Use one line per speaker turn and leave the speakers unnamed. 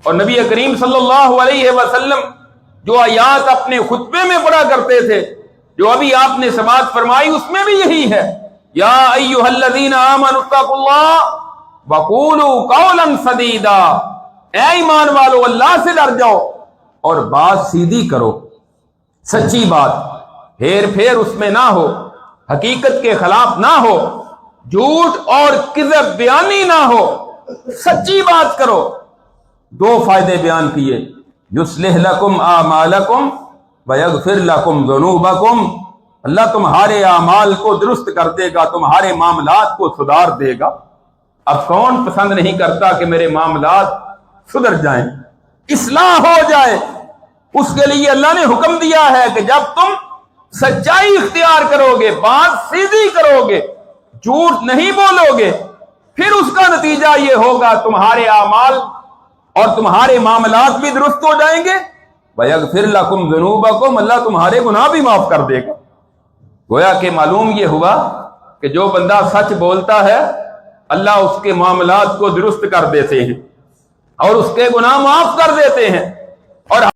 اور نبی کریم صلی اللہ علیہ وسلم جو آیات اپنے خطبے میں پڑھا کرتے تھے، جو ابھی آپ نے سماعت فرمائی، اس میں بھی یہی ہے، یا ایھا الذین آمنوا اتقوا اللہ وقولوا قولا سدیدا، اے ایمان والو اللہ سے ڈر جاؤ اور بات سیدھی کرو، سچی بات، ہیر پھیر اس میں نہ ہو، حقیقت کے خلاف نہ ہو، جھوٹ اور کذب بیانی نہ ہو، سچی بات کرو۔ دو فائدے بیان کیے، یصلح لکم اعمالکم ویغفر لکم ذنوبکم، اللہ تمہارے اعمال کو درست کر دے گا، تمہارے معاملات کو سدھار دے گا۔ اب کون پسند نہیں کرتا کہ میرے معاملات سدھر جائیں، اصلاح ہو جائے؟ اس کے لیے اللہ نے حکم دیا ہے کہ جب تم سچائی اختیار کرو گے، بات سیدھی کرو گے، جھوٹ نہیں بولو گے، پھر اس کا نتیجہ یہ ہوگا تمہارے اعمال اور تمہارے معاملات بھی درست ہو جائیں گے، وَيَغْفِرْ لَكُمْ ذُنُوبَكُمْ، اللہ تمہارے گناہ بھی معاف کر دے گا۔ گویا کہ معلوم یہ ہوا کہ جو بندہ سچ بولتا ہے اللہ اس کے معاملات کو درست کر دیتے ہیں اور اس کے گناہ معاف کر دیتے ہیں۔ اور